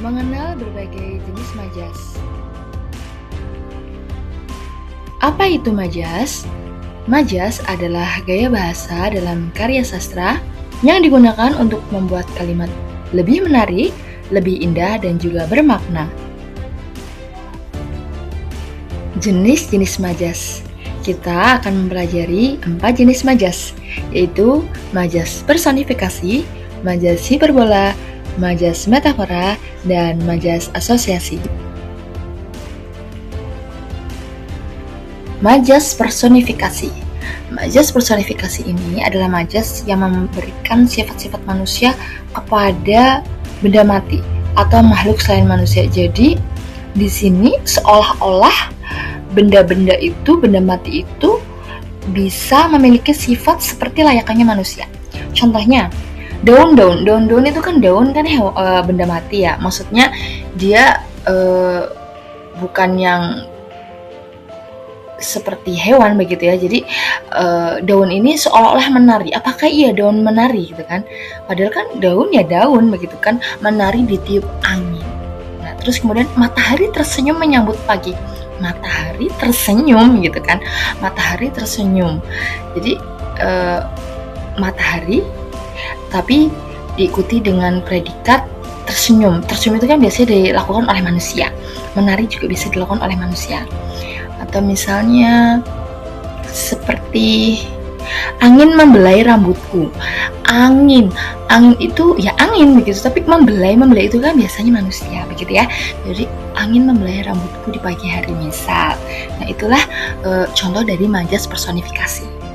Mengenal berbagai jenis majas. Apa itu majas? Majas adalah gaya bahasa dalam karya sastra yang digunakan untuk membuat kalimat lebih menarik, lebih indah, dan juga bermakna. Jenis-jenis majas. Kita akan mempelajari 4 jenis majas, yaitu majas personifikasi, majas hiperbola, majas metafora, dan majas asosiasi. Majas personifikasi. Majas personifikasi ini adalah majas yang memberikan sifat-sifat manusia kepada benda mati atau makhluk selain manusia. Jadi di sini seolah-olah benda-benda itu, benda mati itu bisa memiliki sifat seperti layaknya manusia. Contohnya, daun-daun itu kan daun kan benda mati ya. Maksudnya dia bukan yang seperti hewan begitu ya. Jadi daun ini seolah-olah menari. Apakah iya daun menari gitu kan? Padahal kan daun ya daun begitu kan, menari ditiup angin. Nah, terus kemudian matahari tersenyum menyambut pagi. Matahari tersenyum gitu kan. Matahari tersenyum. Jadi matahari tapi diikuti dengan predikat tersenyum. Tersenyum itu kan biasanya dilakukan oleh manusia. Menari juga bisa dilakukan oleh manusia. Atau misalnya seperti angin membelai rambutku. Angin itu ya angin begitu, tapi membelai itu kan biasanya manusia begitu ya. Jadi angin membelai rambutku di pagi hari misal. Nah, itulah contoh dari majas personifikasi.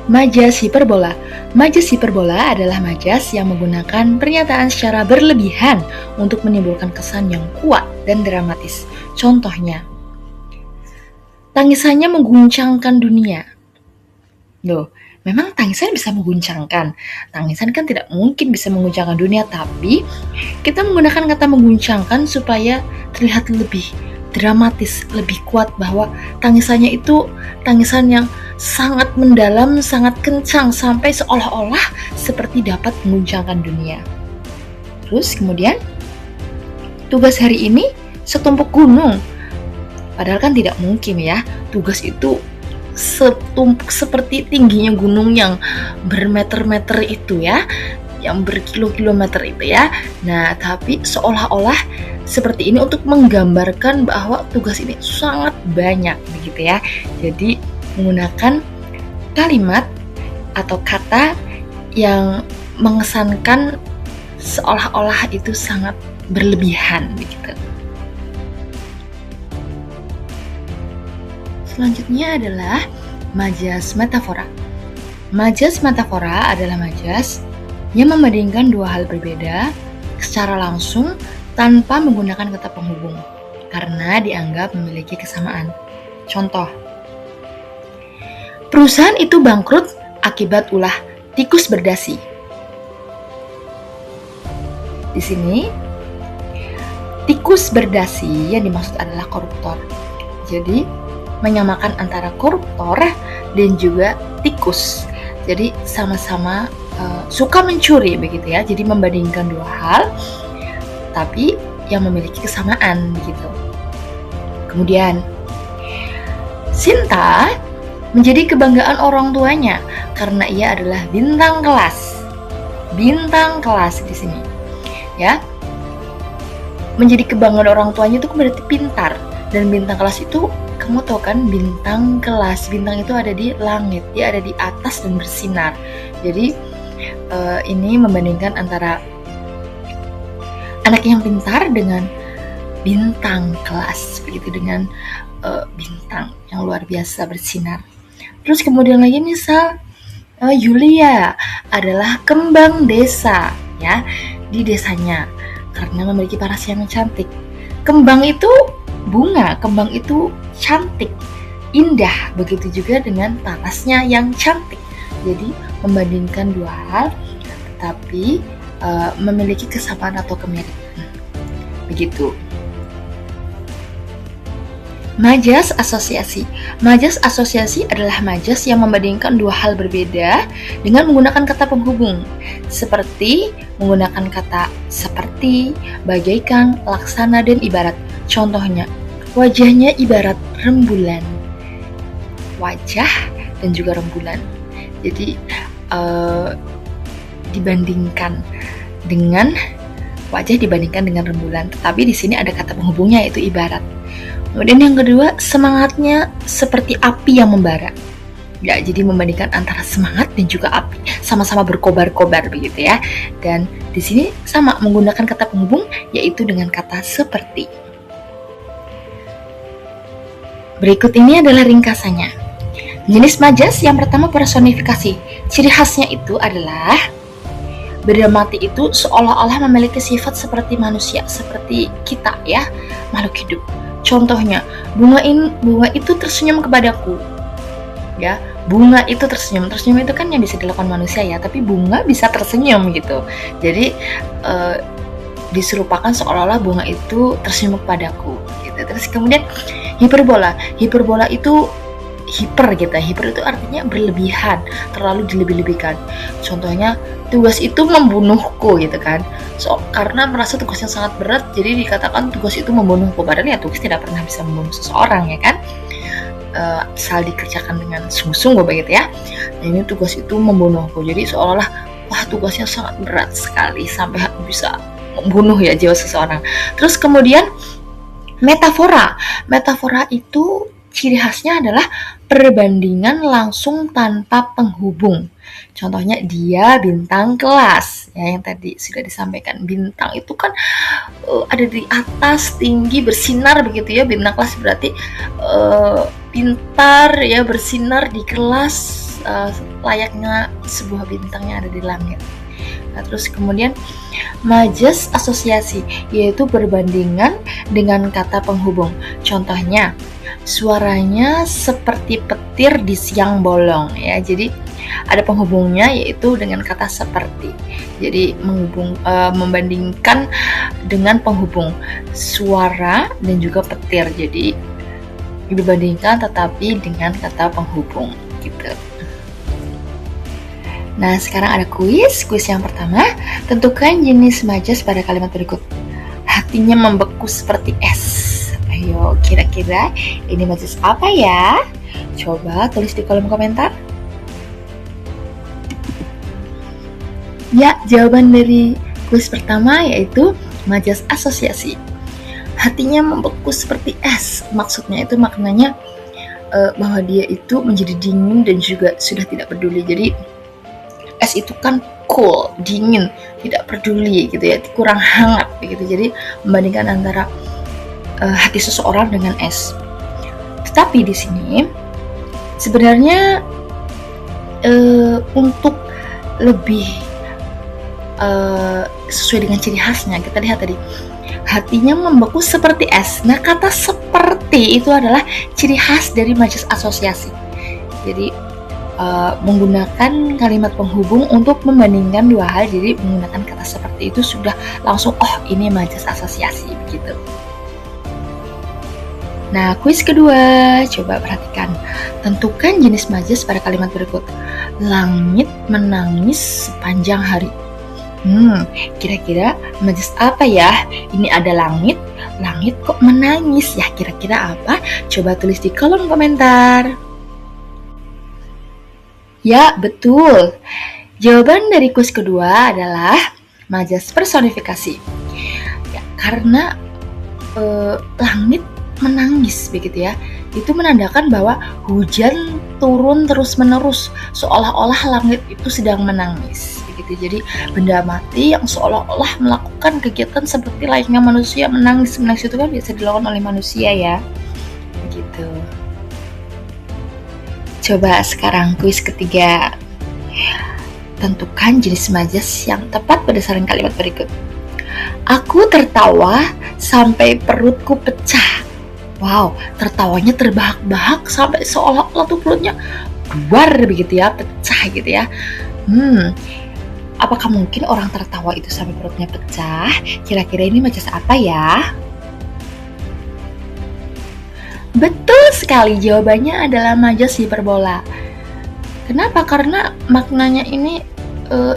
Majas hiperbola. Majas hiperbola adalah majas yang menggunakan pernyataan secara berlebihan untuk menimbulkan kesan yang kuat dan dramatis. Contohnya, tangisannya mengguncangkan dunia. Loh, memang tangisan bisa mengguncangkan. Tangisan kan tidak mungkin bisa mengguncangkan dunia, tapi kita menggunakan kata mengguncangkan supaya terlihat lebih dramatis, lebih kuat bahwa tangisannya itu tangisan yang sangat mendalam, sangat kencang, sampai seolah-olah seperti dapat mengguncangkan dunia. Terus kemudian, tugas hari ini setumpuk gunung. Padahal kan tidak mungkin ya, tugas itu setumpuk seperti tingginya gunung yang bermeter-meter itu ya, yang berkilo-kilometer itu ya. Nah, tapi seolah-olah seperti ini untuk menggambarkan bahwa tugas ini sangat banyak begitu ya. Jadi menggunakan kalimat atau kata yang mengesankan seolah-olah itu sangat berlebihan begitu. Selanjutnya adalah majas metafora. Majas metafora adalah majas yang membandingkan dua hal berbeda secara langsung tanpa menggunakan kata penghubung karena dianggap memiliki kesamaan. Contoh, perusahaan itu bangkrut akibat ulah tikus berdasi. Di sini, tikus berdasi yang dimaksud adalah koruptor. Jadi, menyamakan antara koruptor dan juga tikus. Jadi sama-sama suka mencuri begitu ya. Jadi membandingkan dua hal tapi yang memiliki kesamaan begitu. Kemudian Sinta menjadi kebanggaan orang tuanya karena ia adalah bintang kelas. Bintang kelas di sini. Ya. Menjadi kebanggaan orang tuanya itu berarti pintar, dan bintang kelas itu kamu tahu kan, bintang kelas, bintang itu ada di langit, dia ada di atas dan bersinar. Jadi ini membandingkan antara anak yang pintar dengan bintang kelas, begitu, dengan bintang yang luar biasa bersinar. Terus kemudian lagi misal Yulia adalah kembang desa ya di desanya karena memiliki paras yang cantik. Kembang itu bunga, kembang itu cantik, indah, begitu juga dengan parasnya yang cantik. Jadi membandingkan dua hal tetapi memiliki kesamaan atau kemiripan. Begitu. Majas asosiasi. Majas asosiasi adalah majas yang membandingkan dua hal berbeda dengan menggunakan kata penghubung, seperti menggunakan kata seperti, bagaikan, laksana, dan ibarat. Contohnya, wajahnya ibarat rembulan. Wajah dan juga rembulan. Jadi dibandingkan dengan wajah dibandingkan dengan rembulan, tetapi di sini ada kata penghubungnya yaitu ibarat. Kemudian yang kedua, semangatnya seperti api yang membara. Ya, jadi membandingkan antara semangat dan juga api, sama-sama berkobar-kobar begitu ya. Dan di sini sama menggunakan kata penghubung yaitu dengan kata seperti. Berikut ini adalah ringkasannya. Jenis majas yang pertama personifikasi. Ciri khasnya itu adalah benda mati itu seolah-olah memiliki sifat seperti manusia, seperti kita ya, makhluk hidup. Contohnya, bunga itu tersenyum kepadaku. Ya, bunga itu tersenyum. Tersenyum itu kan yang bisa dilakukan manusia ya, tapi bunga bisa tersenyum gitu. Jadi diserupakan seolah-olah bunga itu tersenyum kepadaku gitu. Terus kemudian hiperbola. Hiperbola itu hiper gitu. Hiper itu artinya berlebihan, terlalu dilebih-lebihkan. Contohnya, tugas itu membunuhku gitu kan. Karena merasa tugasnya sangat berat, jadi dikatakan tugas itu membunuhku. Padahal ya tugas tidak pernah bisa membunuh seseorang ya kan. Asal dikerjakan dengan sungguh-sungguh begitu ya. Nah, ini tugas itu membunuhku. Jadi seolah-olah wah tugasnya sangat berat sekali sampai bisa membunuh ya jiwa seseorang. Terus kemudian metafora. Metafora itu ciri khasnya adalah perbandingan langsung tanpa penghubung. Contohnya dia bintang kelas, ya yang tadi sudah disampaikan. Bintang itu kan ada di atas, tinggi, bersinar begitu ya. Bintang kelas berarti pintar ya, bersinar di kelas, layaknya sebuah bintang yang ada di langit. Nah, terus kemudian majas asosiasi, yaitu perbandingan dengan kata penghubung. Contohnya, suaranya seperti petir di siang bolong ya. Jadi ada penghubungnya yaitu dengan kata seperti. Jadi membandingkan dengan penghubung suara dan juga petir. Jadi dibandingkan tetapi dengan kata penghubung gitu. Nah, sekarang ada kuis yang pertama. Tentukan jenis majas pada kalimat berikut. Hatinya membeku seperti es. Ayo, kira-kira ini majas apa ya? Coba tulis di kolom komentar. Ya, jawaban dari kuis pertama yaitu majas asosiasi. Hatinya membeku seperti es. Maksudnya itu maknanya bahwa dia itu menjadi dingin dan juga sudah tidak peduli. Jadi es itu kan cool, dingin, tidak peduli gitu ya, kurang hangat begitu. Jadi membandingkan antara hati seseorang dengan es. Tetapi di sini sebenarnya untuk lebih sesuai dengan ciri khasnya, kita lihat tadi hatinya membeku seperti es. Nah, kata seperti itu adalah ciri khas dari majas asosiasi. Jadi menggunakan kalimat penghubung untuk membandingkan dua hal. Jadi menggunakan kata seperti itu sudah langsung ini majas asosiasi begitu. Nah, kuis kedua, coba perhatikan. Tentukan jenis majas pada kalimat berikut. Langit menangis sepanjang hari. Kira-kira majas apa ya? Ini ada langit kok menangis ya, kira-kira apa? Coba tulis di kolom komentar. Ya, betul. Jawaban dari kuis kedua adalah majas personifikasi. Ya, karena langit menangis begitu ya. Itu menandakan bahwa hujan turun terus-menerus, seolah-olah langit itu sedang menangis begitu. Jadi benda mati yang seolah-olah melakukan kegiatan seperti layaknya manusia menangis itu kan biasa dilakukan oleh manusia ya. Begitu. Coba sekarang kuis ketiga. Tentukan jenis majas yang tepat berdasarkan kalimat berikut. Aku tertawa sampai perutku pecah. Wow, tertawanya terbahak-bahak sampai seolah-olah tuh perutnya keluar begitu ya, pecah gitu ya. Apakah mungkin orang tertawa itu sampai perutnya pecah? Kira-kira ini majas apa ya? Betul sekali, jawabannya adalah majas hiperbola. Kenapa? Karena maknanya ini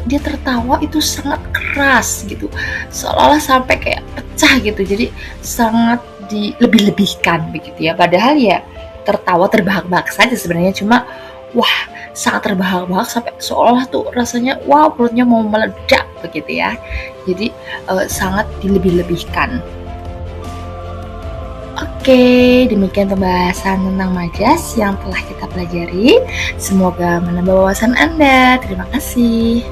dia tertawa itu sangat keras gitu, seolah-olah sampai kayak pecah gitu. Jadi sangat dilebih-lebihkan begitu ya. Padahal ya tertawa terbahak-bahak saja sebenarnya, cuma wah sangat terbahak-bahak sampai seolah tuh rasanya wow perutnya mau meledak begitu ya. Jadi sangat dilebih-lebihkan. Oke, demikian pembahasan tentang majas yang telah kita pelajari. Semoga menambah wawasan Anda. Terima kasih.